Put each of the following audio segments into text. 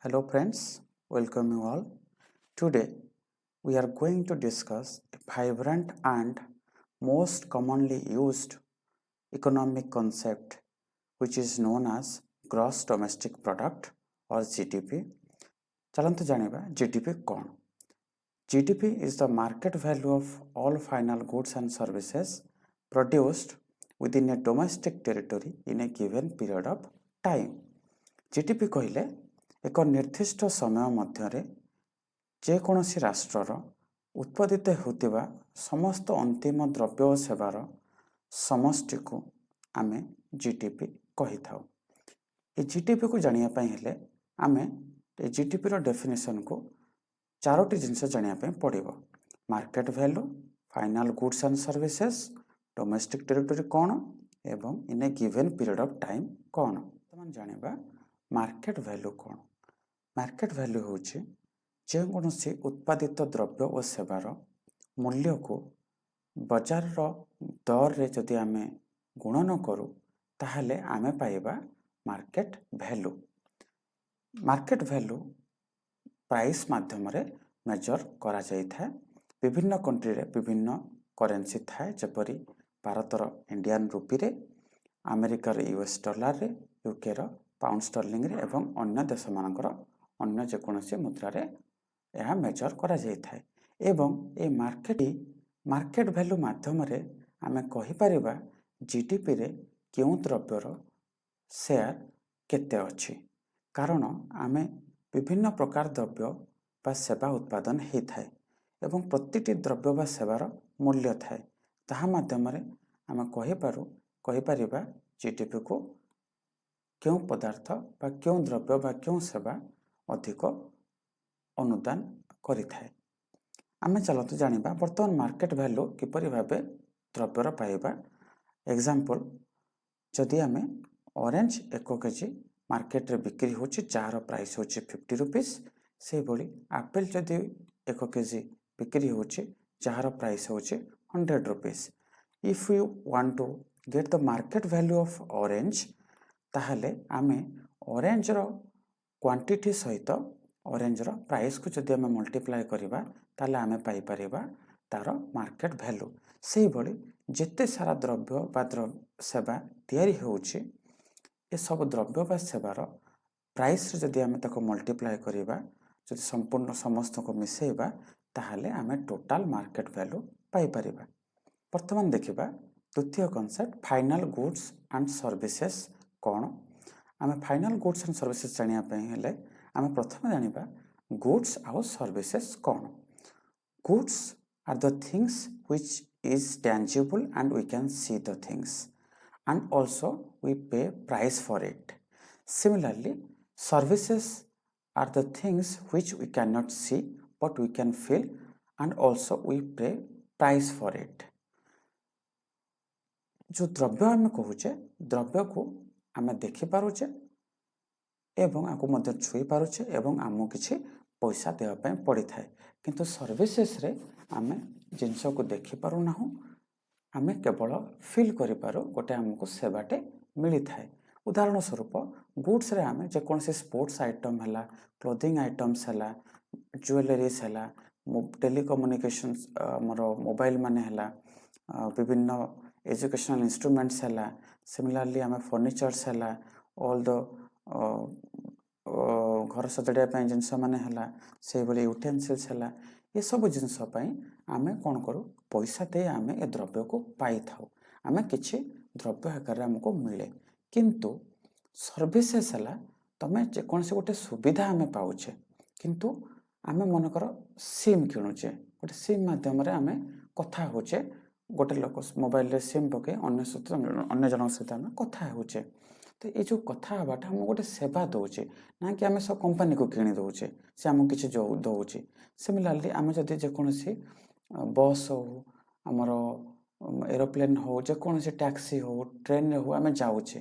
Hello friends, welcome you all. Today we are going to discuss a vibrant and most commonly used economic concept which is known as gross domestic product or GDP. ଚାଲନ୍ତୁ ଜାଣିବା GDP କ'ଣ? GDP is the market value of all final goods and services produced within a domestic territory in a given period of time. GDP କହିଲେ ଏକ ନିର୍ଦ୍ଦିଷ୍ଟ ସମୟ ମଧ୍ୟରେ ଯେକୌଣସି ରାଷ୍ଟ୍ରର ଉତ୍ପାଦିତ ହେଉଥିବା ସମସ୍ତ ଅନ୍ତିମ ଦ୍ରବ୍ୟ ଓ ସେବାର ସମଷ୍ଟିକୁ ଆମେ GDP କହିଥାଉ। ଏ GDPକୁ ଜାଣିବା ପାଇଁ ହେଲେ ଆମେ ଏ GDPର ଡେଫିନେସନକୁ ଚାରୋଟି ଜିନିଷ ଜାଣିବା ପାଇଁ ପଡ଼ିବ। Market value, final goods and services, domestic territory କ'ଣ ଏବଂ in a given period of time କ'ଣ। ବର୍ତ୍ତମାନ ଜାଣିବା ମାର୍କେଟ ଭ୍ୟାଲୁ କ'ଣ। ମାର୍କେଟ ଭ୍ୟାଲୁ ହେଉଛି ଯେକୌଣସି ଉତ୍ପାଦିତ ଦ୍ରବ୍ୟ ଓ ସେବାର ମୂଲ୍ୟକୁ ବଜାରର ଦରରେ ଯଦି ଆମେ ଗୁଣନ କରୁ ତାହେଲେ ଆମେ ପାଇବା market value. Market value price ମାଧ୍ୟମରେ ମେଜର କରାଯାଇଥାଏ। ବିଭିନ୍ନ କଣ୍ଟ୍ରିରେ ବିଭିନ୍ନ କରେନ୍ସି ଥାଏ, ଯେପରି ଭାରତର ଇଣ୍ଡିଆନ ରୁପିରେ, ଆମେରିକାର US ଡଲାରରେ, UKର ପାଉଣ୍ଡ ଷ୍ଟର୍ଲିଂରେ ଏବଂ ଅନ୍ୟ ଦେଶମାନଙ୍କର ଅନ୍ୟ ଯେକୌଣସି ମୁଦ୍ରାରେ ଏହା ମେଜର କରାଯାଇଥାଏ। ଏବଂ ଏ ମାର୍କେଟ ଭ୍ୟାଲୁ ମାଧ୍ୟମରେ ଆମେ କହିପାରିବା GDPରେ କେଉଁ ଦ୍ରବ୍ୟର ସେୟାର କେତେ ଅଛି, କାରଣ ଆମେ ବିଭିନ୍ନ ପ୍ରକାର ଦ୍ରବ୍ୟ ବା ସେବା ଉତ୍ପାଦନ ହେଇଥାଏ ଏବଂ ପ୍ରତିଟି ଦ୍ରବ୍ୟ ବା ସେବାର ମୂଲ୍ୟ ଥାଏ। ତାହା ମାଧ୍ୟମରେ ଆମେ କହିପାରିବା GDPକୁ କେଉଁ ପଦାର୍ଥ ବା କେଉଁ ଦ୍ରବ୍ୟ ବା କେଉଁ ସେବା ଅଧିକ ଅନୁଦାନ କରିଥାଏ। ଆମେ ଚାଲନ୍ତୁ ଜାଣିବା ବର୍ତ୍ତମାନ ମାର୍କେଟ ଭ୍ୟାଲୁ କିପରି ଭାବେ ଦ୍ରବ୍ୟର ପାଇବା। ଏକ୍ସାମ୍ପଲ, ଯଦି ଆମେ ଅରେଞ୍ଜ 1 କେଜି ମାର୍କେଟରେ ବିକ୍ରି ହେଉଛି ଯାହାର ପ୍ରାଇସ୍ ହେଉଛି 50 ରୁପିସ୍, ସେହିଭଳି ଆପେଲ ଯଦି 1 କେଜି ବିକ୍ରି ହେଉଛି ଯାହାର ପ୍ରାଇସ୍ ହେଉଛି 100 rupees. If you want to get the market value of orange, ତାହେଲେ ଆମେ ଅରେଞ୍ଜର କ୍ୱାଣ୍ଟିଟି ସହିତ ଅରେଞ୍ଜର ପ୍ରାଇସ୍କୁ ଯଦି ଆମେ ମଲ୍ଟିପ୍ଲାଏ କରିବା ତାହେଲେ ଆମେ ପାଇପାରିବା ତା'ର ମାର୍କେଟ ଭ୍ୟାଲୁ। ସେହିଭଳି ଯେତେ ସାରା ଦ୍ରବ୍ୟ ବା ସେବା ତିଆରି ହେଉଛି, ଏସବୁ ଦ୍ରବ୍ୟ ବା ସେବାର ପ୍ରାଇସ୍ରେ ଯଦି ଆମେ ତାକୁ ମଲ୍ଟିପ୍ଲାଏ କରିବା, ଯଦି ସମ୍ପୂର୍ଣ୍ଣ ସମସ୍ତଙ୍କୁ ମିଶାଇବା, ତାହେଲେ ଆମେ ଟୋଟାଲ ମାର୍କେଟ ଭ୍ୟାଲୁ ପାଇପାରିବା। ବର୍ତ୍ତମାନ ଦେଖିବା ଦ୍ୱିତୀୟ concept final goods and services କ'ଣ। ଆମେ ଫାଇନାଲ ଗୁଡ୍ସ ଆଣ୍ଡ ସର୍ଭିସେସ୍ ଜାଣିବା ପାଇଁ ହେଲେ ଆମେ ପ୍ରଥମେ ଜାଣିବା ଗୁଡ୍ସ ଆଉ ସର୍ଭିସେସ୍ କ'ଣ। Goods R the things which is tangible and we can see the things and also we pay price for it. Similarly, services are the things which we cannot see but we can feel and also we pay price for it. जो द्रव्य आम कहुचे, द्रव्य को आम देखिपारे एवं आपको मध्य छुई पारुचे एवं आमको किसी पैसा देवाई पड़ी थाए, किंतु सर्विसेस रे आम जिनस को देखिपारू ना, आम केवल फिल करूँ गोटे आमको सेवाटे मिली थाए। उदाहरण स्वरूप गुड्स रे आम जेकोसी स्पोर्ट्स आइटम है, क्लोथिंग आइटम्स है, ज्वेलरीज है, टेलीकम्युनिकेशन आमर मोबाइल मान है, विभिन्न एजुकेशनल इंस्ट्रूमेंट्स है, सिमिलरली आम फर्निचर्स है, ऑल द घर सजाड़ा जिनस मान है, से यूटेन्सिल्स है, ये सब जिनसपाई आम कौन करूँ पैसा दे आम ए द्रव्य को पाई था, आम कि द्रव्य आकार आमको मिले। किंतु सर्विसेस है तुम जेकोसी गोटे सुविधा आम पाचे, किंतु आम मनकर सिम किणुचे, गोटे सिम मध्यम आम कथा होचे, गोटे लोक मोबाइल सिम पके अन्य जन सहित आम कथा होचे। तो ये जो कथा हवाटा आम गोटे सेवा दौचे ना कि आम सब कंपनी को किणी दौचे, से आमको किसी दौचे। सिमिलरली आम जदि जेकोसी बस हो, आमर एरोप्लेन हो, जेकोसी टैक्सी हो, ट्रेन हो, आम जाऊे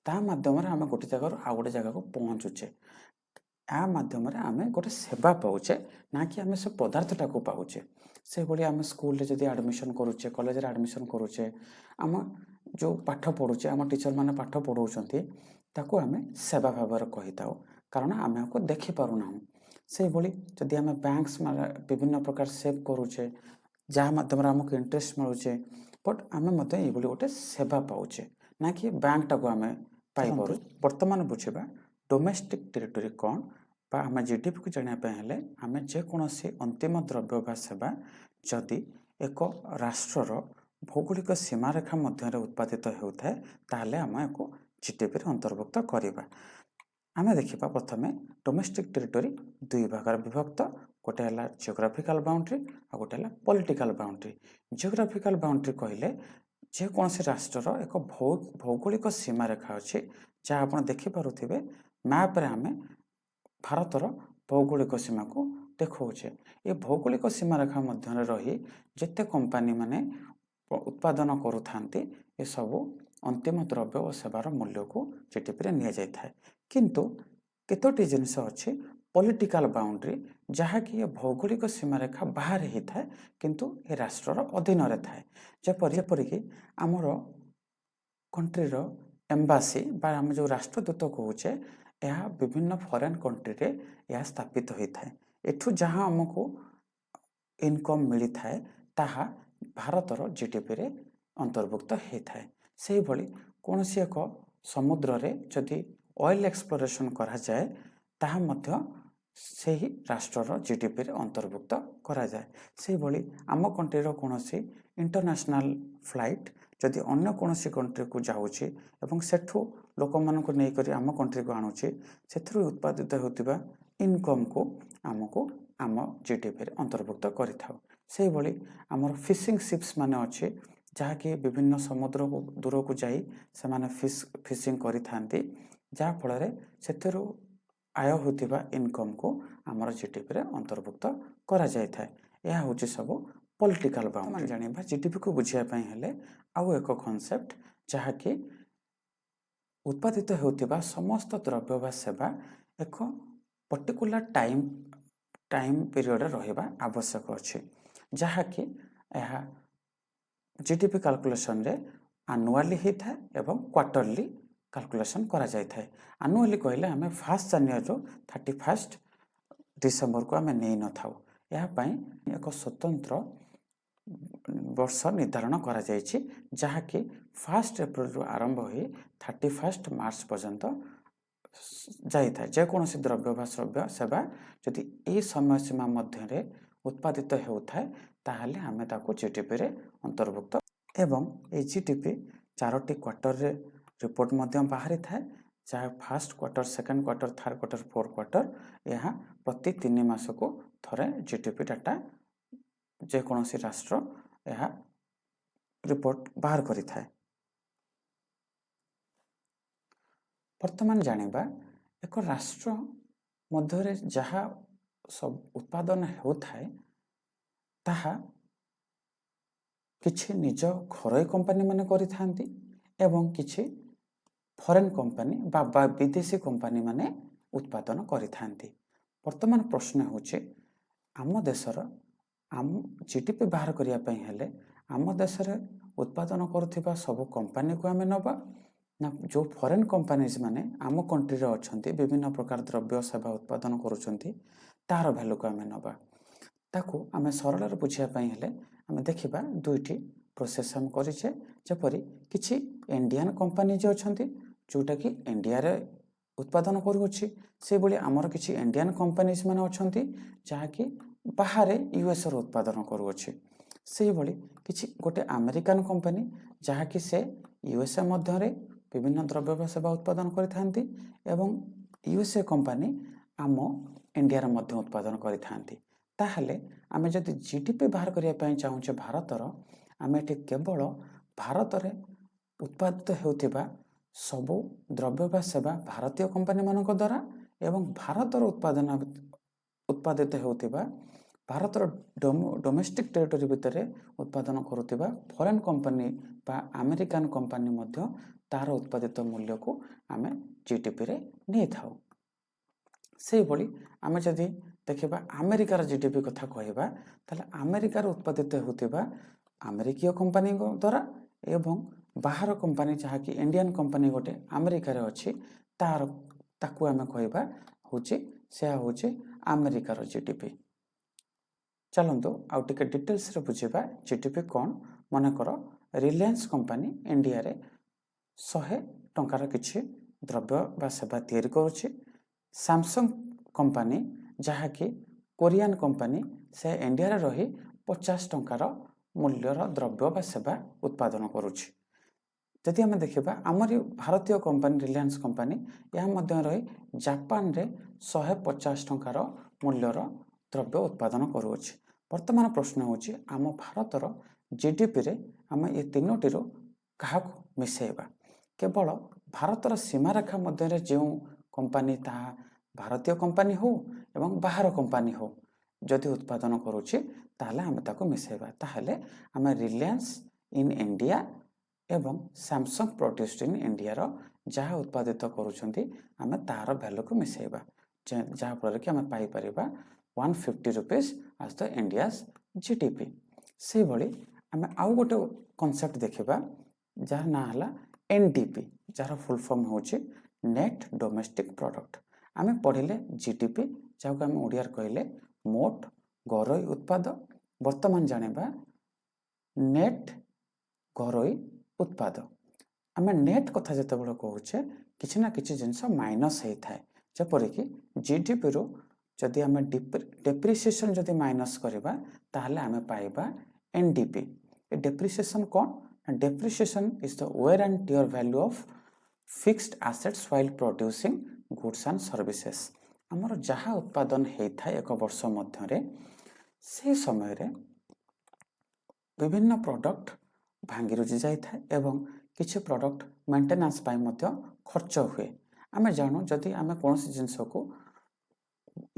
ता माध्यम आम गोटे जगार आउ गोटे जगह को पहुँचुचे। या माध्यम आम गोटे सेवा पाचे ना कि आम से पदार्थटा को पाचे। से भाई आम स्कूल जब एडमिशन करुचे, कॉलेज एडमिशन करुचे, आम जो पाठ पढ़ुचे, आम टीचर मैंने पाठ पढ़ाऊँ ताको आम सेवा भाव कही था। କାରଣ ଆମେ ଆକୁ ଦେଖିପାରୁନାହୁଁ। ସେଇଭଳି ଯଦି ଆମେ ବ୍ୟାଙ୍କ୍ସ ବିଭିନ୍ନ ପ୍ରକାର ସେଭ୍ କରୁଛେ, ଯାହା ମାଧ୍ୟମରେ ଆମକୁ ଇଣ୍ଟରେଷ୍ଟ ମିଳୁଛେ, ବଟ୍ ଆମେ ମଧ୍ୟ ଏଇଭଳି ଗୋଟେ ସେବା ପାଉଛେ, ନା କି ବ୍ୟାଙ୍କଟାକୁ ଆମେ ପାଇପାରୁ। ବର୍ତ୍ତମାନ ବୁଝିବା ଡୋମେଷ୍ଟିକ୍ ଟେରିଟୋରୀ କ'ଣ, ବା ଆମେ ଜିଡିପିକୁ ଜାଣିବା ପାଇଁ ହେଲେ ଆମେ ଯେକୌଣସି ଅନ୍ତିମ ଦ୍ରବ୍ୟ ବା ସେବା ଯଦି ଏକ ରାଷ୍ଟ୍ରର ଭୌଗୋଳିକ ସୀମାରେଖା ମଧ୍ୟରେ ଉତ୍ପାଦିତ ହେଉଥାଏ ତାହେଲେ ଆମେ ଏହାକୁ ଜିଡିପିରେ ଅନ୍ତର୍ଭୁକ୍ତ କରିବା। ଆମେ ଦେଖିବା ପ୍ରଥମେ ଡୋମେଷ୍ଟିକ୍ ଟେରିଟୋରୀ ଦୁଇ ଭାଗରେ ବିଭକ୍ତ। ଗୋଟେ ହେଲା ଜିଓଗ୍ରାଫିକାଲ ବାଉଣ୍ଡ୍ରି ଆଉ ଗୋଟେ ହେଲା ପଲିଟିକାଲ ବାଉଣ୍ଡ୍ରି। ଜିଓଗ୍ରାଫିକାଲ ବାଉଣ୍ଡ୍ରି କହିଲେ ଯେକୌଣସି ରାଷ୍ଟ୍ରର ଏକ ଭୌଗୋଳିକ ସୀମାରେଖା ଅଛି, ଯାହା ଆପଣ ଦେଖିପାରୁଥିବେ ମ୍ୟାପ୍ରେ ଆମେ ଭାରତର ଭୌଗୋଳିକ ସୀମାକୁ ଦେଖାଉଛେ। ଏ ଭୌଗୋଳିକ ସୀମାରେଖା ମଧ୍ୟରେ ରହି ଯେତେ କମ୍ପାନୀମାନେ ଉତ୍ପାଦନ କରୁଥାନ୍ତି ଏସବୁ ଅନ୍ତିମ ଦ୍ରବ୍ୟ ଓ ସେବାର ମୂଲ୍ୟକୁ ଜିଡିପିରେ ନିଆଯାଇଥାଏ। କିନ୍ତୁ କେତୋଟି ଜିନିଷ ଅଛି ପଲିଟିକାଲ ବାଉଣ୍ଡ୍ରି, ଯାହାକି ଏ ଭୌଗୋଳିକ ସୀମାରେଖା ବାହାରେ ହେଇଥାଏ କିନ୍ତୁ ଏ ରାଷ୍ଟ୍ରର ଅଧୀନରେ ଥାଏ। ଯେପରିକି ଆମର କଣ୍ଟ୍ରିର ଏମ୍ବାସି ବା ଆମେ ଯେଉଁ ରାଷ୍ଟ୍ରଦୂତ କହୁଛେ, ଏହା ବିଭିନ୍ନ ଫରେନ୍ କଣ୍ଟ୍ରିରେ ଏହା ସ୍ଥାପିତ ହୋଇଥାଏ। ଏଠୁ ଯାହା ଆମକୁ ଇନକମ୍ ମିଳିଥାଏ ତାହା ଭାରତର ଜିଡିପିରେ ଅନ୍ତର୍ଭୁକ୍ତ ହୋଇଥାଏ। ସେହିଭଳି କୌଣସି ଏକ ସମୁଦ୍ରରେ ଯଦି ଅଏଲ୍ ଏକ୍ସପ୍ଲୋରେସନ୍ କରାଯାଏ ତାହା ମଧ୍ୟ ସେହି ରାଷ୍ଟ୍ରର ଜିଡିପିରେ ଅନ୍ତର୍ଭୁକ୍ତ କରାଯାଏ। ସେହିଭଳି ଆମ କଣ୍ଟ୍ରିର କୌଣସି ଇଣ୍ଟରନ୍ୟାସନାଲ୍ ଫ୍ଲାଇଟ୍ ଯଦି ଅନ୍ୟ କୌଣସି କଣ୍ଟ୍ରିକୁ ଯାଉଛି ଏବଂ ସେଠୁ ଲୋକମାନଙ୍କୁ ନେଇକରି ଆମ କଣ୍ଟ୍ରିକୁ ଆଣୁଛି, ସେଥିରୁ ଉତ୍ପାଦିତ ହେଉଥିବା ଇନକମ୍କୁ ଆମକୁ ଆମ ଜିଡିପିରେ ଅନ୍ତର୍ଭୁକ୍ତ କରିଥାଉ। ସେହିଭଳି ଆମର ଫିସିଂ ସିପ୍ସ ମାନେ ଅଛି, ଯାହାକି ବିଭିନ୍ନ ସମୁଦ୍ରକୁ ଦୂରକୁ ଯାଇ ସେମାନେ ଫିସିଂ କରିଥାନ୍ତି, ଯାହାଫଳରେ ସେଥିରୁ ଆୟ ହେଉଥିବା ଇନକମ୍କୁ ଆମର ଜିଡିପିରେ ଅନ୍ତର୍ଭୁକ୍ତ କରାଯାଇଥାଏ। ଏହା ହେଉଛି ସବୁ ପଲିଟିକାଲ ବାଉଣ୍ଡ୍ରି। ଜାଣିବା ଜିଡିପିକୁ ବୁଝିବା ପାଇଁ ହେଲେ ଆଉ ଏକ କନସେପ୍ଟ, ଯାହାକି ଉତ୍ପାଦିତ ହେଉଥିବା ସମସ୍ତ ଦ୍ରବ୍ୟ ବା ସେବା ଏକ ପର୍ଟିକୁଲାର ଟାଇମ୍ ପିରିୟଡ଼ରେ ରହିବା ଆବଶ୍ୟକ ଅଛି, ଯାହାକି ଏହା ଜିଡିପି କାଲକୁଲେସନରେ ଆନୁଆଲି ହେଇଥାଏ ଏବଂ କ୍ୱାର୍ଟରଲି କାଲକୁଲେସନ୍ କରାଯାଇଥାଏ। ଆନୁଆଲି କହିଲେ ଆମେ 1 ଜାନୁଆରୀରୁ 31 ଡିସେମ୍ବରକୁ ଆମେ ନେଇନଥାଉ। ଏହା ପାଇଁ ଏକ ସ୍ୱତନ୍ତ୍ର ବର୍ଷ ନିର୍ଦ୍ଧାରଣ କରାଯାଇଛି, ଯାହାକି 1 ଏପ୍ରିଲରୁ ଆରମ୍ଭ ହୋଇ 31 ମାର୍ଚ୍ଚ ପର୍ଯ୍ୟନ୍ତ ଯାଇଥାଏ। ଯେକୌଣସି ଦ୍ରବ୍ୟ ବା ସେବା ଯଦି ଏହି ସମୟସୀମା ମଧ୍ୟରେ ଉତ୍ପାଦିତ ହେଉଥାଏ ତାହେଲେ ଆମେ ତାକୁ ଜିଡିପିରେ ଅନ୍ତର୍ଭୁକ୍ତ। ଏବଂ এই ଜିଡିପି 4ଟି କ୍ୱାର୍ଟରରେ ରିପୋର୍ଟ ମଧ୍ୟ ବାହାରିଥାଏ, ଯାହା first quarter, second quarter, third quarter, fourth quarter. ଏହା ପ୍ରତି 3 ମାସକୁ ଥରେ ଜିଡିପି ଡାଟା ଯେକୌଣସି ରାଷ୍ଟ୍ର ଏହା ରିପୋର୍ଟ ବାହାର କରିଥାଏ। ବର୍ତ୍ତମାନ ଜାଣିବା ଏକ ରାଷ୍ଟ୍ର ମଧ୍ୟରେ ଯାହା ସବୁ ଉତ୍ପାଦନ ହେଉଥାଏ ତାହା କିଛି ନିଜ ଘରୋଇ କମ୍ପାନୀମାନେ କରିଥାନ୍ତି ଏବଂ କିଛି ଫରେନ୍ କମ୍ପାନୀ ବା ବିଦେଶୀ କମ୍ପାନୀମାନେ ଉତ୍ପାଦନ କରିଥାନ୍ତି। ବର୍ତ୍ତମାନ ପ୍ରଶ୍ନ ହେଉଛି ଆମ ଦେଶର ଜିଡିପି ବାହାର କରିବା ପାଇଁ ହେଲେ ଆମ ଦେଶରେ ଉତ୍ପାଦନ କରୁଥିବା ସବୁ କମ୍ପାନୀକୁ ଆମେ ନେବା, ନା ଯେଉଁ ଫରେନ୍ କମ୍ପାନିଜ୍ ମାନେ ଆମ କଣ୍ଟ୍ରିରେ ଅଛନ୍ତି ବିଭିନ୍ନ ପ୍ରକାର ଦ୍ରବ୍ୟ ସେବା ଉତ୍ପାଦନ କରୁଛନ୍ତି ତାହାର ଭ୍ୟାଲୁକୁ ଆମେ ନେବା। ତାକୁ ଆମେ ସରଳରେ ବୁଝିବା ପାଇଁ ହେଲେ ଆମେ ଦେଖିବା ଦୁଇଟି ପ୍ରୋସେସ୍ ଆମେ କରିଛେ। ଯେପରି କିଛି ଇଣ୍ଡିଆନ୍ କମ୍ପାନୀ ଯେ ଅଛନ୍ତି ଯେଉଁଟାକି ଇଣ୍ଡିଆରେ ଉତ୍ପାଦନ କରୁଅଛି, ସେହିଭଳି ଆମର କିଛି ଇଣ୍ଡିଆନ୍ କମ୍ପାନିଜ୍ ମାନେ ଅଛନ୍ତି ଯାହାକି ବାହାରେ ୟୁଏସ୍ର ଉତ୍ପାଦନ କରୁଅଛି। ସେହିଭଳି କିଛି ଗୋଟେ ଆମେରିକାନ୍ କମ୍ପାନୀ ଯାହାକି ସେ ୟୁଏସ୍ଏ ମଧ୍ୟରେ ବିଭିନ୍ନ ଦ୍ରବ୍ୟ ବା ସେବା ଉତ୍ପାଦନ କରିଥାନ୍ତି ଏବଂ ୟୁଏସ୍ଏ କମ୍ପାନୀ ଆମ ଇଣ୍ଡିଆରେ ମଧ୍ୟ ଉତ୍ପାଦନ କରିଥାନ୍ତି। ତାହେଲେ ଆମେ ଯଦି ଜିଡିପି ବାହାର କରିବା ପାଇଁ ଚାହୁଁଛେ ଭାରତର, ଆମେ ଏଠି କେବଳ ଭାରତରେ ଉତ୍ପାଦିତ ହେଉଥିବା ସବୁ ଦ୍ରବ୍ୟ ବା ସେବା ଭାରତୀୟ କମ୍ପାନୀମାନଙ୍କ ଦ୍ୱାରା ଏବଂ ଭାରତର ଉତ୍ପାଦିତ ହେଉଥିବା ଭାରତର ଡୋମେଷ୍ଟିକ୍ ଟେରିଟୋରୀ ଭିତରେ ଉତ୍ପାଦନ କରୁଥିବା ଫରେନ୍ କମ୍ପାନୀ ବା ଆମେରିକାନ୍ କମ୍ପାନୀ ମଧ୍ୟ ତାହାର ଉତ୍ପାଦିତ ମୂଲ୍ୟକୁ ଆମେ ଜିଡିପିରେ ନେଇଥାଉ। ସେହିଭଳି ଆମେ ଯଦି ଦେଖିବା ଆମେରିକାର ଜିଡିପି କଥା କହିବା, ତାହେଲେ ଆମେରିକାରେ ଉତ୍ପାଦିତ ହେଉଥିବା ଆମେରିକୀୟ କମ୍ପାନୀଙ୍କ ଦ୍ୱାରା ଏବଂ ବାହାର କମ୍ପାନୀ ଯାହାକି ଇଣ୍ଡିଆନ୍ କମ୍ପାନୀ ଗୋଟେ ଆମେରିକାରେ ଅଛି ତାକୁ ଆମେ କହିବା होची से होची अमेरिकार जीडीपी। चलतु आउ टिके डिटेल्स रे बुझिबा जीडीपी कौन। मनकर रिलायंस कंपनी इंडिया रे 100 टंकार किछि द्रव्य बा सेवा तैयारी करुछि। सैमसंग कंपनी जहाँकि कोरियन कंपनी से इंडिया रे रही 50 टंकार मूल्यर द्रव्य बा सेवा उत्पादन करुछि। जदि आम देखा आमर भारतीय कंपनी रिलायंस कंपनी यह मध्य रही जापान रे 150 टंकार मूल्यर द्रव्य उत्पादन करुछि। वर्तमान प्रश्न होछि आम भारतर जीडीपी रे आम ये तीनोटी क्या मिसेबा। केवल भारतर सीमारेखा मध्य जो कंपनी ताहा भारतीय कंपनी हो एवं बाहर कंपनी हो जदि उत्पादन करुछि ताहले आम ताको मिसेबा। ताहले आम रिलायंस इन इंडिया एवं सैमसंग प्रोड्यूस्ड इन इंडिया रो जहाँ उत्पादित करुछंती आम तार वैल्यू को मिसेबा जहाँ फल कि आम पाई परिबा 150 रुपीज आज द इंडियाज जीडीपी। से भली आम आउ गोटे कॉन्सेप्ट देखिबा जहाँ ना हला एनडीपी जार फुल फॉर्म होची नेट डोमेस्टिक प्रोडक्ट। आम पढ़िले जीडीपी जहाँ आम ओडिया कहले मोट घरोई उत्पाद। वर्तमान जानिबा नेट घरोई उत्पाद। आम नेट कथा जितेबाला कहूचे किसी ना किसी जिनस माइनस होता है जपरिक जीडीपी रू जदि आम डेप्रिसिएशन जदि माइनस करवा ताहले आम पाइबा एनडीपी। डेप्रिसिएशन कौन। Depreciation is the wear and tear value of fixed assets while producing goods and services. आमर जहाँ उत्पादन होता है एक वर्ष मध्य से समय रे विभिन्न प्रोडक्ट भांगी रुजी जाए एवं किसी प्रोडक्ट मेंटेनेंस पाई मध्य खर्च हुए। आम जानू जदि आम कौन जिनस को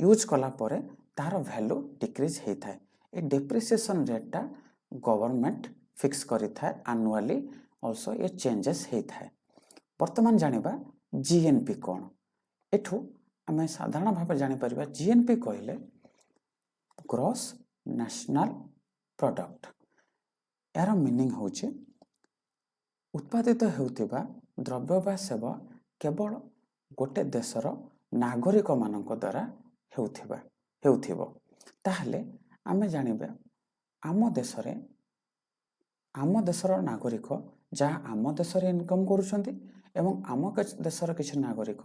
यूज कला परे तार वैल्यू डिक्रीज होता है। ये डेप्रिसिएशन रेटा गवर्नमेंट फिक्स करिथाए एनुअली ऑल्सो ये चेंजेस होता है। वर्तमान जानिबा जीएनपी कौन। एठू आम साधारण भाव जापर जीएनपी कहले ग्रॉस नेशनल प्रोडक्ट। यार मीनिंग होची उत्पादित होउथिबा द्रव्य बा सेवा केवल गोटे देशर नागरिक मानक द्वारा हेउथिबो ताहले आमे जानिबा आम देशर नागरिक जहाँ आम देशर इनकम करुछंती एवं आम देशर किछि नागरिक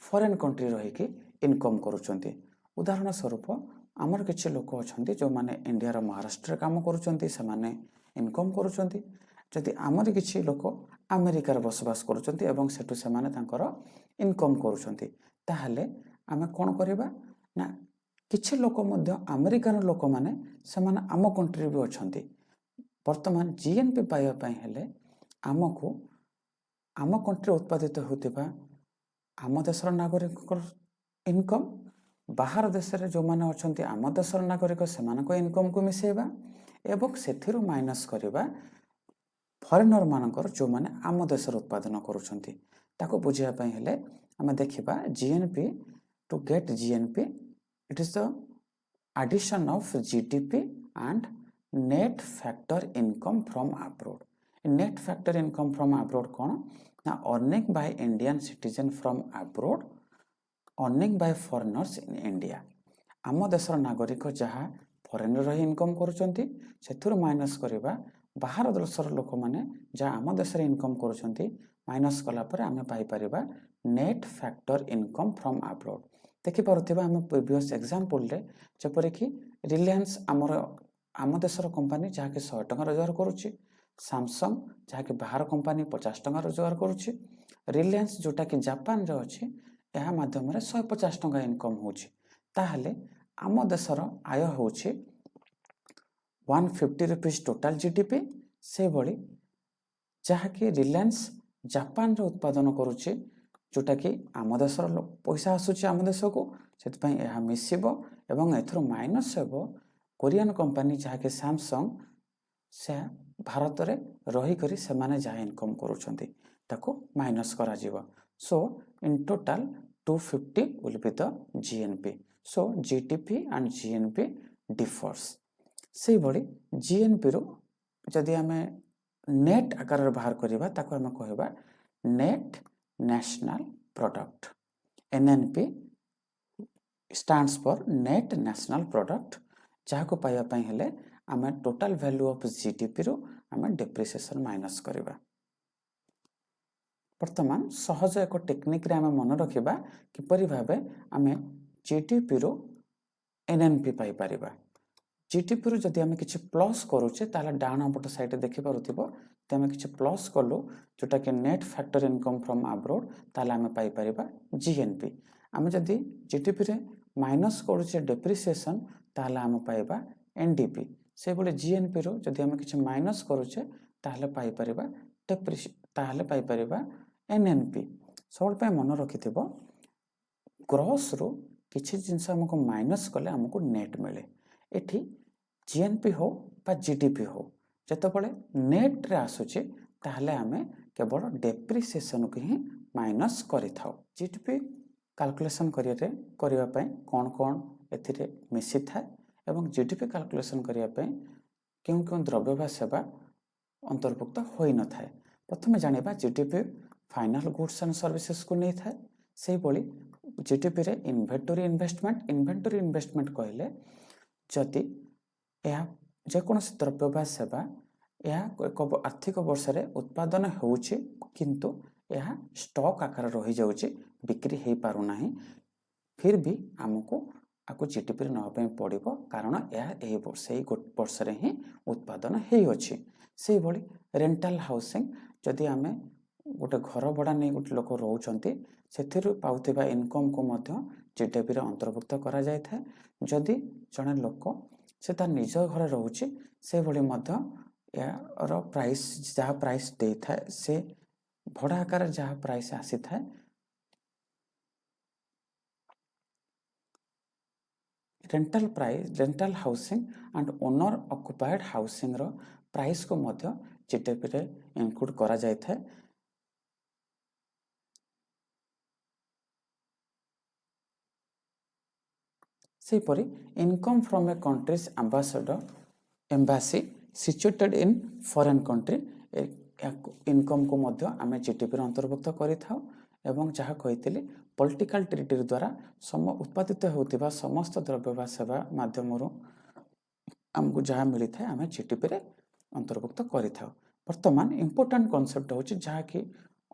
फॉरेन कंट्री रहीकि इनकम करुछंती। उदाहरण स्वरूप आमर किछि लोक अछंती जो माने इंडिया महाराष्ट्र काम करुछंती से माने इनकम करुछंती। जदि आमर किछि लोक अमेरिकार बसवास करुछंती एवं सेठु से माने तांकर इनकम करुछंती ताहले आमे कोन करिबा ना किछि लोक मध्य अमेरिकान लोक माने से माने आम कंट्री भी अछंती। वर्तमान जीएनपी पाइबा पई हेले आमको आम कंट्री उत्पादित होतिबा आम देशर नागरिक इनकम बाहर देश रे जो माने अछंती आम देशर नागरिक सेमानक इनकम को मिसेबा एवं सेथिरु माइनस करिबा फॉरेनर मानकर जो माने आम देशर उत्पादन करुछंती ताको बुझिया पई हेले आमे देखिबा GNP to get GNP it is the addition of GDP and net factor income from abroad. Net factor income from abroad कौन ना earning by Indian citizen from abroad, earning by foreigners in India. आम देशर नागरिक जहाँ foreign रही income करुचंती सेथुरु minus करिबा बाहर देशर लोक माने जहाँ आम देश इनकम करुचंती माइनस कला पर आमे पाई परिबा net factor income from abroad. देखि पारुथिबा हम प्रीवियस एग्जांपल रे जपरिक रिलायंस आम देशर कंपनी जहाँ कि 100 टका रोजगार करुच्ची, सैमसंग जहाँ कि बाहर कंपनी 50 टका रोजगार करुच्ची, रिलायंस जोटा कि जापान रे अछि यह माध्यम रे 150 टका इनकम होछि ताहले आम देशर आय होछि 150 रुपीज टोटाल जीडीपी। से भली जहाँ कि रिलायंस जापान रे उत्पादन करुच्ची जोटा कि आम देशर पैसा आसुची आम देश को सेतपई यह मिसिबो एवं एथरो माइनस हेबो कोरियन कंपनी जहाँ कि सैमसंग से भारत रे रही करी से माने जहाँ इनकम करुछंती ताको माइनस करा जीवो। So in total 250 will be the GNP. So GDP and GNP differs. से भली जीएनपी रो जदि आमे नेट आकार बाहर करिबा ताको आमे कहबा net national product NNP stands for net national product, ଯାହାକୁ ପାଇବା ପାଇଁ ହେଲେ ଆମେ total value of GDP ରୁ ଆମେ depreciation ମାଇନସ୍ କରିବା। ବର୍ତ୍ତମାନ ସହଜ ଏକ ଟେକ୍ନିକରେ ଆମେ ମନେ ରଖିବା କିପରି ଭାବେ ଆମେ GDP ରୁ NNP ପାଇପାରିବା। GDP ରୁ ଯଦି ଆମେ କିଛି ପ୍ଲସ୍ କରୁଛେ ତାହେଲେ ଡାଉନ ପଟ ସାଇଡରେ ଦେଖିପାରୁଥିବ ଯଦି ଆମେ କିଛି ପ୍ଲସ୍ କଲୁ ଯୋଉଟାକି net factor income from abroad ତାହେଲେ ଆମେ ପାଇପାରିବା GNP। ଆମେ ଯଦି GDPରେ ମାଇନସ୍ କରୁଛେ ଡେପ୍ରିସିଏସନ୍ ତାହେଲେ ଆମେ ପାଇବା NDP। ସେଭଳି GNPରୁ ଯଦି ଆମେ କିଛି ମାଇନସ୍ କରୁଛେ ତାହେଲେ ପାଇପାରିବା NNP। ସବୁବେଳେ ପାଇଁ ମନେ ରଖିଥିବ ଗ୍ରସ୍ରୁ କିଛି ଜିନିଷ ଆମକୁ ମାଇନସ୍ କଲେ ଆମକୁ ନେଟ୍ ମିଳେ। ଏଠି GNP ହଉ ବା GDP ହଉ ଯେତେବେଳେ ନେଟ୍ରେ ଆସୁଛି ତାହେଲେ ଆମେ କେବଳ ଡେପ୍ରିସିଏସନ୍କୁ ହିଁ ମାଇନସ୍ କରିଥାଉ। GDP କାଲକୁଲେସନ୍ କରିବା ପାଇଁ କ'ଣ ଏଥିରେ ମିଶିଥାଏ ଏବଂ GDP କାଲକୁଲେସନ୍ କରିବା ପାଇଁ କେଉଁ ଦ୍ରବ୍ୟ ବା ସେବା ଅନ୍ତର୍ଭୁକ୍ତ ହୋଇନଥାଏ। ପ୍ରଥମେ ଜାଣିବା GDP ଫାଇନାଲ୍ ଗୁଡ୍ସ ଆଣ୍ଡ ସର୍ଭିସେସକୁ ନେଇଥାଏ। ସେହିଭଳି GDPରେ ଇନଭେଣ୍ଟୋରି ଇନଭେଷ୍ଟମେଣ୍ଟ କହିଲେ ଯଦି ଏହା ଯେକୌଣସି ଦ୍ରବ୍ୟ ବା ସେବା ଏହା ଏକ ଆର୍ଥିକ ବର୍ଷରେ ଉତ୍ପାଦନ ହେଉଛି କିନ୍ତୁ ଏହା ଷ୍ଟକ୍ ଆକାର ରହିଯାଉଛି ବିକ୍ରି ହେଇପାରୁନାହିଁ ଫିର୍ ବି ଆମକୁ GDPରେ ନେବା ପାଇଁ ପଡ଼ିବ କାରଣ ଏହା ସେଇ ବର୍ଷରେ ହିଁ ଉତ୍ପାଦନ ହେଇଅଛି। ସେହିଭଳି ରେଣ୍ଟାଲ ହାଉସିଂ ଯଦି ଆମେ ଗୋଟେ ଘର ଭଡ଼ା ନେଇ ଗୋଟେ ଲୋକ ରହୁଛନ୍ତି ସେଥିରୁ ପାଉଥିବା ଇନକମ୍କୁ ମଧ୍ୟ GDPରେ ଅନ୍ତର୍ଭୁକ୍ତ କରାଯାଇଥାଏ। ଯଦି ଜଣେ ଲୋକ ସେ ତା ନିଜ ଘରେ ରହୁଛି ସେଭଳି ମଧ୍ୟ ଏହାର ପ୍ରାଇସ୍ ଯାହା ପ୍ରାଇସ୍ ଦେଇଥାଏ ସେ ଭଡ଼ା ଆକାରରେ ଯାହା ପ୍ରାଇସ୍ ଆସିଥାଏ rental housing and owner occupied ହାଉସିଂର ପ୍ରାଇସ୍କୁ ମଧ୍ୟ GDPରେ ଇନକ୍ଲୁଡ୍ କରାଯାଇଥାଏ। ସେହିପରି income from a country's embassy situated in foreign country ଇନକମ୍କୁ ମଧ୍ୟ ଆମେ GDPରେ ଅନ୍ତର୍ଭୁକ୍ତ କରିଥାଉ ଏବଂ ଯାହା କହିଥିଲି ପଲିଟିକାଲ୍ ଟ୍ରିଟି ଦ୍ୱାରା ଉତ୍ପାଦିତ ହେଉଥିବା ସମସ୍ତ ଦ୍ରବ୍ୟ ବା ସେବା ମାଧ୍ୟମରୁ ଆମକୁ ଯାହା ମିଳିଥାଏ ଆମେ GDPରେ ଅନ୍ତର୍ଭୁକ୍ତ କରିଥାଉ। ବର୍ତ୍ତମାନ ଇମ୍ପୋର୍ଟାଣ୍ଟ କନସେପ୍ଟ ହେଉଛି ଯାହାକି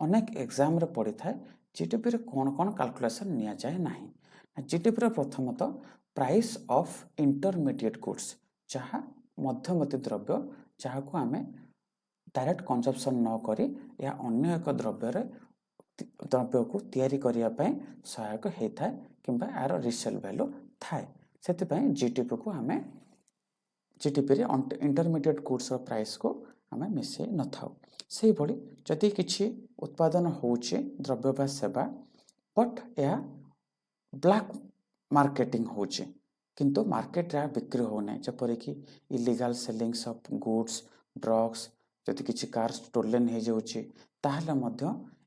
ଅନେକ ଏକ୍ଜାମ୍ରେ ପଡ଼ିଥାଏ GDPରେ କ'ଣ କାଲକୁଲେସନ୍ ନିଆଯାଏ ନାହିଁ। GDPର ପ୍ରଥମତଃ ପ୍ରାଇସ୍ ଅଫ୍ ଇଣ୍ଟରମିଡ଼ିଏଟ୍ ଗୁଡ୍ସ ଯାହା ମଧ୍ୟବର୍ତ୍ତୀ ଦ୍ରବ୍ୟ ଯାହାକୁ ଆମେ ଡାଇରେକ୍ଟ କନଜମ୍ପସନ୍ ନ କରି ଏହା ଅନ୍ୟ ଏକ ଦ୍ରବ୍ୟକୁ ତିଆରି କରିବା ପାଇଁ ସହାୟକ ହେଇଥାଏ କିମ୍ବା ଏହାର ରିସେଲ୍ ଭ୍ୟାଲୁ ଥାଏ। ସେଥିପାଇଁ GDPରେ ଇଣ୍ଟରମିଡ଼ିଏଟ୍ ଗୁଡ୍ସର ପ୍ରାଇସ୍କୁ ଆମେ ମିଶାଇ ନଥାଉ। ସେହିଭଳି ଯଦି କିଛି ଉତ୍ପାଦନ ହେଉଛି ଦ୍ରବ୍ୟ ବା ସେବା ବଟ୍ ଏହା ବ୍ଲାକ୍ ମାର୍କେଟିଂ ହେଉଛି କିନ୍ତୁ ମାର୍କେଟରେ ବିକ୍ରି ହେଉନାହିଁ ଯେପରିକି ଇଲିଗାଲ ସେଲିଂସ୍ ଅଫ୍ ଗୁଡ୍ସ ଡ୍ରଗ୍ସ ଯଦି କିଛି କାର୍ ଷ୍ଟୋଲେନ୍ ହେଇଯାଉଛି ତାହେଲେ ମଧ୍ୟ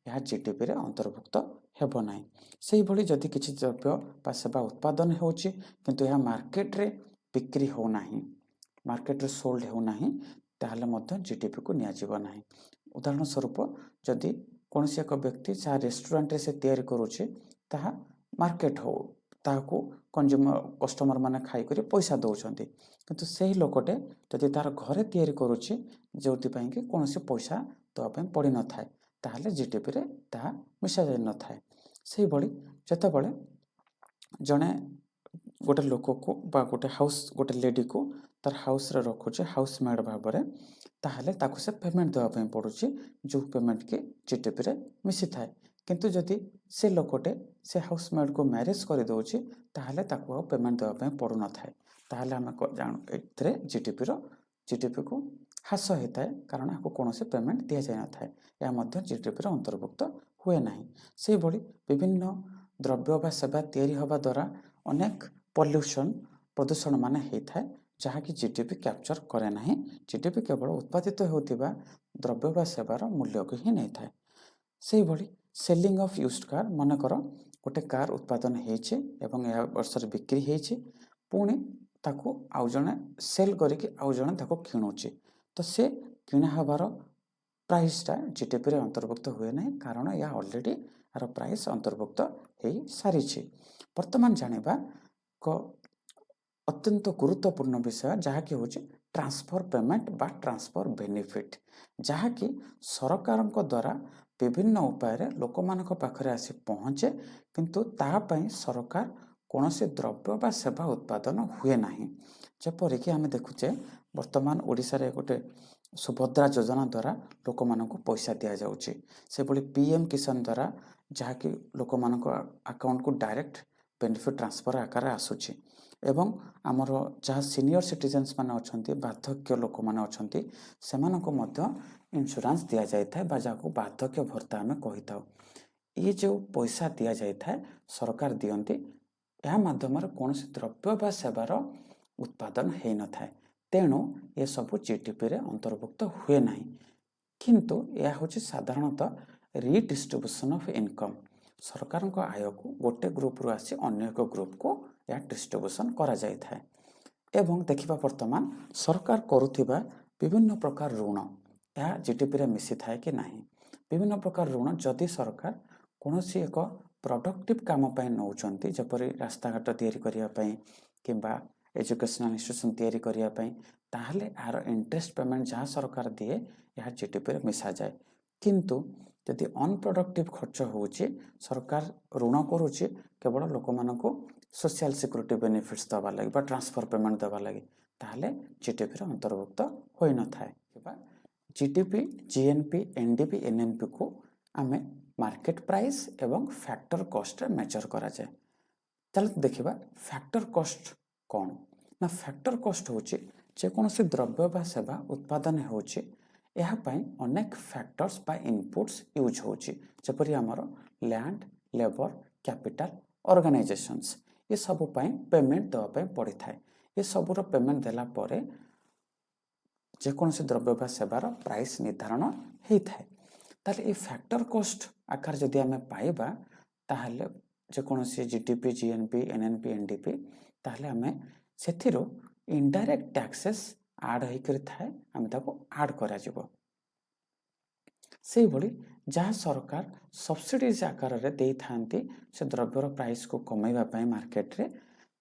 ଏହା GDPରେ ଅନ୍ତର୍ଭୁକ୍ତ ହେବ ନାହିଁ। ସେହିଭଳି ଯଦି କିଛି ଦ୍ରବ୍ୟ ବା ସେବା ଉତ୍ପାଦନ ହେଉଛି କିନ୍ତୁ ଏହା ମାର୍କେଟରେ ବିକ୍ରି ହେଉନାହିଁ ମାର୍କେଟରେ ସୋଲ୍ଡ ହେଉନାହିଁ ତାହେଲେ ମଧ୍ୟ GDPକୁ ନିଆଯିବ ନାହିଁ। ଉଦାହରଣ ସ୍ୱରୂପ ଯଦି କୌଣସି ଏକ ବ୍ୟକ୍ତି ଯାହା ରେଷ୍ଟୁରାଣ୍ଟରେ ସେ ତିଆରି କରୁଛି ତାହା ମାର୍କେଟ ହଉ ତାହାକୁ କଷ୍ଟମର ମାନେ ଖାଇକରି ପଇସା ଦେଉଛନ୍ତି କିନ୍ତୁ ସେହି ଲୋକଟେ ଯଦି ତାର ଘରେ ତିଆରି କରୁଛି ଯେଉଁଥିପାଇଁ କି କୌଣସି ପଇସା ଦେବା ପାଇଁ ପଡ଼ିନଥାଏ ତାହେଲେ GDPରେ ତାହା ମିଶାଯାଇନଥାଏ। ସେହିଭଳି ଯେତେବେଳେ ଜଣେ ଗୋଟେ ଲୋକକୁ ବା ଗୋଟେ ଲେଡିକୁ ତାର ହାଉସ୍ରେ ରଖୁଛି ହାଉସ୍ ମେଡ୍ ଭାବରେ ତାହେଲେ ତାକୁ ସେ ପେମେଣ୍ଟ ଦେବା ପାଇଁ ପଡ଼ୁଛି ଯେଉଁ ପେମେଣ୍ଟ କି GDPରେ ମିଶିଥାଏ। କିନ୍ତୁ ଯଦି ସେ ଲୋକଟେ ସେ ହାଉସ୍ ମେଡ୍କୁ ମ୍ୟାରେଜ୍ କରିଦେଉଛି ତାହେଲେ ତାକୁ ଆଉ ପେମେଣ୍ଟ ଦେବା ପାଇଁ ପଡ଼ୁନଥାଏ ତାହେଲେ ଆମେ ଜାଣୁ ଏଥିରେ GDPକୁ ହ୍ରାସ ହୋଇଥାଏ କାରଣ ଏହାକୁ କୌଣସି ପେମେଣ୍ଟ ଦିଆଯାଇନଥାଏ ଏହା ମଧ୍ୟ GDPରେ ଅନ୍ତର୍ଭୁକ୍ତ ହୁଏ ନାହିଁ। ସେହିଭଳି ବିଭିନ୍ନ ଦ୍ରବ୍ୟ ବା ସେବା ତିଆରି ହେବା ଦ୍ୱାରା ଅନେକ ପ୍ରଦୂଷଣ ମାନେ ହେଇଥାଏ ଯାହାକି GDP କ୍ୟାପଚର କରେ ନାହିଁ। GDP କେବଳ ଉତ୍ପାଦିତ ହେଉଥିବା ଦ୍ରବ୍ୟ ବା ସେବାର ମୂଲ୍ୟକୁ ହିଁ ନେଇଥାଏ। ସେହିଭଳି ସେଲିଂ ଅଫ୍ ୟୁଜ୍ଡ କାର୍ ମନେକର ଗୋଟେ କାର୍ ଉତ୍ପାଦନ ହେଇଛି ଏବଂ ଏହା ବର୍ଷରେ ବିକ୍ରି ହେଇଛି ପୁଣି ତାକୁ ଆଉ ଜଣେ ସେଲ୍ କରିକି ଆଉ ଜଣେ ତାକୁ କିଣୁଛି ତ ସେ କିଣା ହେବାର ପ୍ରାଇସ୍ଟା GDPରେ ଅନ୍ତର୍ଭୁକ୍ତ ହୁଏ ନାହିଁ କାରଣ ଏହା ଅଲରେଡ଼ି ଏହାର ପ୍ରାଇସ୍ ଅନ୍ତର୍ଭୁକ୍ତ ହେଇ ସାରିଛି। ବର୍ତ୍ତମାନ ଜାଣିବା ଏକ ଅତ୍ୟନ୍ତ ଗୁରୁତ୍ୱପୂର୍ଣ୍ଣ ବିଷୟ ଯାହାକି ହେଉଛି ଟ୍ରାନ୍ସଫର ପେମେଣ୍ଟ ବା ଟ୍ରାନ୍ସଫର ବେନିଫିଟ୍, ଯାହାକି ସରକାରଙ୍କ ଦ୍ୱାରା ବିଭିନ୍ନ ଉପାୟରେ ଲୋକମାନଙ୍କ ପାଖରେ ଆସି ପହଞ୍ଚେ, କିନ୍ତୁ ତାହା ପାଇଁ ସରକାର କୌଣସି ଦ୍ରବ୍ୟ ବା ସେବା ଉତ୍ପାଦନ ହୁଏ ନାହିଁ। ଯେପରିକି ଆମେ ଦେଖୁଛେ ବର୍ତ୍ତମାନ ଓଡ଼ିଶାରେ ଗୋଟେ ସୁଭଦ୍ରା ଯୋଜନା ଦ୍ୱାରା ଲୋକମାନଙ୍କୁ ପଇସା ଦିଆଯାଉଛି, ସେଭଳି PM କିଷାନ ଦ୍ୱାରା ଯାହାକି ଲୋକମାନଙ୍କ ଆକାଉଣ୍ଟକୁ ଡାଇରେକ୍ଟ ବେନିଫିଟ୍ ଟ୍ରାନ୍ସଫର ଆକାରରେ ଆସୁଛି, ଏବଂ ଆମର ଯାହା ସିନିୟର ସିଟିଜେନ୍ସ ମାନେ ଅଛନ୍ତି, ବାର୍ଦ୍ଧକ୍ୟ ଲୋକମାନେ ଅଛନ୍ତି, ସେମାନଙ୍କୁ ମଧ୍ୟ ଇନ୍ସୁରାନ୍ସ ଦିଆଯାଇଥାଏ ବା ଯାହାକୁ ବାର୍ଦ୍ଧକ୍ୟ ଭତ୍ତା ଆମେ କହିଥାଉ। ଇଏ ଯେଉଁ ପଇସା ଦିଆଯାଇଥାଏ ସରକାର ଦିଅନ୍ତି, ଏହା ମାଧ୍ୟମରେ କୌଣସି ଦ୍ରବ୍ୟ ବା ସେବାର ଉତ୍ପାଦନ ହୋଇନଥାଏ, ତେଣୁ ଏସବୁ GDPରେ ଅନ୍ତର୍ଭୁକ୍ତ ହୁଏ ନାହିଁ। କିନ୍ତୁ ଏହା ହେଉଛି ସାଧାରଣତଃ ରିଡିଷ୍ଟ୍ରିବ୍ୟୁସନ୍ ଅଫ୍ ଇନକମ୍, ସରକାରଙ୍କ ଆୟକୁ ଗୋଟେ ଗ୍ରୁପରୁ ଆସି ଅନ୍ୟ ଏକ ଗ୍ରୁପକୁ ଏହା ଡିଷ୍ଟ୍ରିବ୍ୟୁସନ୍ କରାଯାଇଥାଏ। ଏବଂ ଦେଖିବା ବର୍ତ୍ତମାନ ସରକାର କରୁଥିବା ବିଭିନ୍ନ ପ୍ରକାର ଋଣ ଏହା GDPରେ ମିଶିଥାଏ କି ନାହିଁ। ବିଭିନ୍ନ ପ୍ରକାର ଋଣ ଯଦି ସରକାର କୌଣସି ଏକ ପ୍ରଡକ୍ଟିଭ କାମ ପାଇଁ ନେଉଛନ୍ତି, ଯେପରି ରାସ୍ତାଘାଟ ତିଆରି କରିବା ପାଇଁ କିମ୍ବା ଏଜୁକେସନାଲ ଇନଷ୍ଟିଟ୍ୟୁସନ୍ ତିଆରି କରିବା ପାଇଁ, ତାହେଲେ ଏହାର ଇଣ୍ଟରେଷ୍ଟ ପେମେଣ୍ଟ ଯାହା ସରକାର ଦିଏ ଏହା GDPରେ ମିଶାଯାଏ। କିନ୍ତୁ ଯଦି ଅନପ୍ରଡକ୍ଟିଭ ଖର୍ଚ୍ଚ ହେଉଛି, ସରକାର ଋଣ କରୁଛି କେବଳ ଲୋକମାନଙ୍କୁ ସୋସିଆଲ ସିକ୍ୟୁରିଟି ବେନିଫିଟ୍ସ ଦେବା ଲାଗି ବା ଟ୍ରାନ୍ସଫର ପେମେଣ୍ଟ ଦେବା ଲାଗି, ତାହେଲେ GDPରେ ଅନ୍ତର୍ଭୁକ୍ତ ହୋଇନଥାଏ। GDP, GNP, NDP, NNPକୁ ଆମେ ମାର୍କେଟ ପ୍ରାଇସ୍ ଏବଂ ଫ୍ୟାକ୍ଟର କଷ୍ଟରେ ମେଜର କରାଯାଏ। ଚାଲନ୍ତୁ ଦେଖିବା ଫ୍ୟାକ୍ଟର କଷ୍ଟ କ'ଣ ନା, ଫ୍ୟାକ୍ଟର କଷ୍ଟ ହେଉଛି ଯେକୌଣସି ଦ୍ରବ୍ୟ ବା ସେବା ଉତ୍ପାଦନ ହେଉଛି, ଏହା ପାଇଁ ଅନେକ ଫ୍ୟାକ୍ଟର୍ସ ବା ଇନପୁଟ୍ସ ୟୁଜ୍ ହେଉଛି, ଯେପରି ଆମର ଲ୍ୟାଣ୍ଡ, ଲେବର, କ୍ୟାପିଟାଲ, ଅର୍ଗାନାଇଜେସନ୍ସ, ଏସବୁ ପାଇଁ ପେମେଣ୍ଟ ଦେବା ପାଇଁ ପଡ଼ିଥାଏ। ଏସବୁର ପେମେଣ୍ଟ ଦେଲା ପରେ ଯେକୌଣସି ଦ୍ରବ୍ୟ ବା ସେବାର ପ୍ରାଇସ୍ ନିର୍ଦ୍ଧାରଣ ହୋଇଥାଏ। ତାହେଲେ ଏ ଫ୍ୟାକ୍ଟର କଷ୍ଟ ଆକାର ଯଦି ଆମେ ପାଇବା, ତାହେଲେ ଯେକୌଣସି GDP, GNP, NNP, NDP, ତାହେଲେ ଆମେ ସେଥିରୁ ଇନଡାଇରେକ୍ଟ ଟ୍ୟାକ୍ସେସ୍ ଆଡ଼ ହେଇକରି ଥାଏ, ଆମେ ତାକୁ ଆଡ଼ କରାଯିବ। ସେଇଭଳି ଯାହା ସରକାର ସବସିଡିଜ ଆକାରରେ ଦେଇଥାନ୍ତି ସେ ଦ୍ରବ୍ୟର ପ୍ରାଇସ୍କୁ କମାଇବା ପାଇଁ ମାର୍କେଟରେ,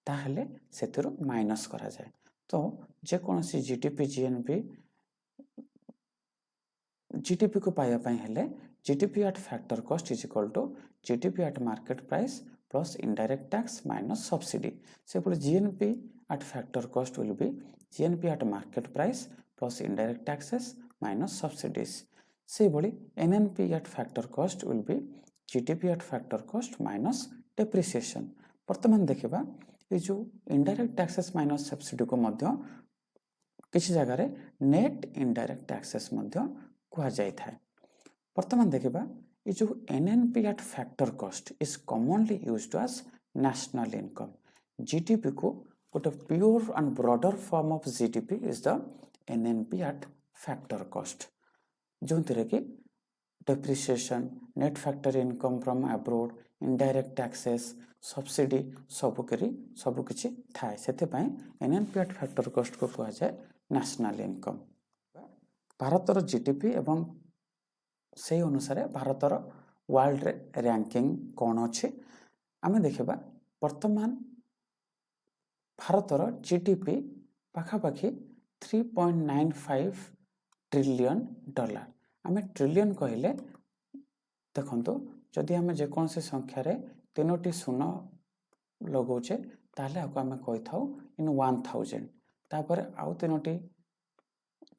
ତାହେଲେ ସେଥିରୁ ମାଇନସ୍ କରାଯାଏ। ତ ଯେକୌଣସି GDPକୁ ପାଇବା ପାଇଁ ହେଲେ GDP at factor cost is equal to GDP at market price plus indirect tax minus subsidy. ସେଭଳି GNP at factor cost will be GNP at market price plus indirect taxes minus subsidies. ସେଇଭଳି NNP at factor cost will be GDP at factor cost minus depreciation. ବର୍ତ୍ତମାନ ଦେଖିବା ଏ ଯେଉଁ indirect taxes minus subsidy କୁ ମଧ୍ୟ କିଛି ଜାଗାରେ net indirect taxes ମଧ୍ୟ କୁହାଯାଇଥାଏ। ବର୍ତ୍ତମାନ ଦେଖିବା ଏ ଯେଉଁ NNP at factor cost is commonly used as national income. GDPକୁ ଗୋଟେ pure and broader form of GDP is the NNP at factor cost, ଯେଉଁଥିରେ କି depreciation, net factor income from abroad, indirect taxes, subsidy ସବୁ କିଛି ଥାଏ। ସେଥିପାଇଁ NNP at factor costକୁ କୁହାଯାଏ national income. ଭାରତର GDP ଏବଂ ସେହି ଅନୁସାରେ ଭାରତର ୱାର୍ଲଡରେ ର୍ୟାଙ୍କିଂ କ'ଣ ଅଛି ଆମେ ଦେଖିବା। ବର୍ତ୍ତମାନ ଭାରତର GDP ପାଖାପାଖି $3.95 ଟ୍ରିଲିୟନ। ଆମେ ଟ୍ରିଲିୟନ କହିଲେ ଦେଖନ୍ତୁ, ଯଦି ଆମେ ଯେକୌଣସି ସଂଖ୍ୟାରେ 3ଟି ଶୂନ ଲଗାଉଛେ ତାହେଲେ ଆକୁ ଆମେ କହିଥାଉ ଇନ୍ 1000, ତାପରେ ଆଉ 3ଟି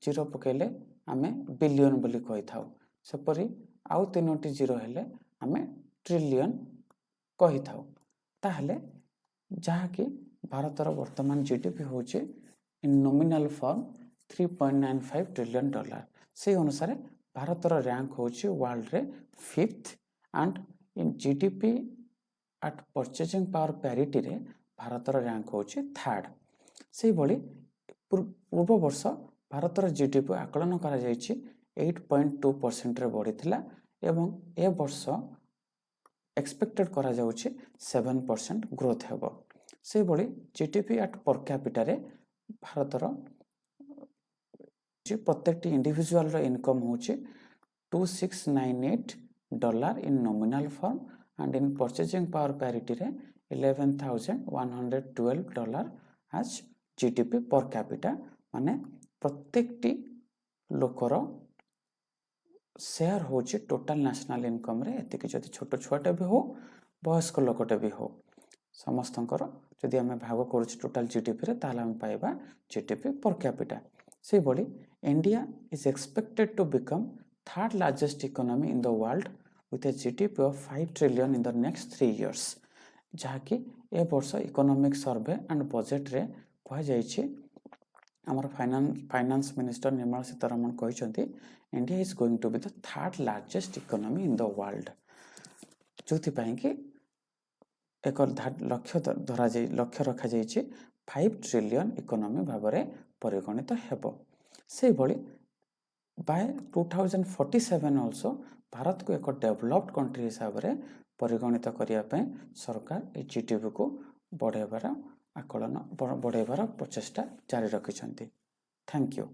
ଜିରୋ ପକାଇଲେ ଆମେ ବିଲିୟନ ବୋଲି କହିଥାଉ, ସେପରି ଆଉ 3ଟି ଜିରୋ ହେଲେ ଆମେ ଟ୍ରିଲିୟନ କହିଥାଉ। ତାହେଲେ ଯାହାକି ଭାରତର ବର୍ତ୍ତମାନ GDP ହେଉଛି ଇନ୍ ନୋମିନାଲ ଫର୍ମ $3.95 ଟ୍ରିଲିୟନ। ସେହି ଅନୁସାରେ ଭାରତର ର୍ୟାଙ୍କ ହେଉଛି ୱାର୍ଲଡରେ 5th and in GDP at purchasing power ପ୍ୟାରିଟିରେ ଭାରତର ର୍ୟାଙ୍କ ହେଉଛି 3rd। ସେହିଭଳି ପୂର୍ବ ବର୍ଷ ଭାରତର GDP ଆକଳନ କରାଯାଇଛି 8.2%ରେ ବଢ଼ିଥିଲା ଏବଂ ଏ ବର୍ଷ ଏକ୍ସପେକ୍ଟେଡ୍ କରାଯାଉଛି 7% ଗ୍ରୋଥ୍ ହେବ। ସେହିଭଳି GDP ଆଟ୍ ପର୍ କ୍ୟାପିଟାରେ ଭାରତର ପ୍ରତ୍ୟେକଟି ଇଣ୍ଡିଭିଜୁଆଲର ଇନକମ୍ ହେଉଛି $2698 in nominal form and in purchasing power parity रे $11,112 as GDP per capita माने प्रत्येकटी लोकर शेयर होची टोटल नेशनल इनकम रे एतिकी जदि छोट छुआटे भी हो वयस्क लोकटे भी हो समस्तंकर जदि आमे भाग करूची टोटल जीडीपी रे ताला आमे पाइबा जीडीपी पर कैपिटा से बड़ी India is expected to become third largest economy in the world with a GDP of 5 trillion in the next 3 years जहाँकि ए वर्ष इकोनॉमिक सर्वे एंड बजेट रे कह जाइछि आमर फाइनेंस मिनिस्टर निर्मला सीतारमण कहते India is going to be the third largest economy in the world जो कि एक लक्ष्य रखा जाइछि 5 ट्रिलियन इकोनॉमी भाव में परिगणित हेबो से भली बाय 2047 ऑल्सो भारत को एक डेवलप्ड कंट्री हिसाब से परिगणित करने सरकार ये जीडीपी को बढ़ेबार आकलन बढ़ेबार प्रचेष्टा जारी रखिछन्ति। Thank you.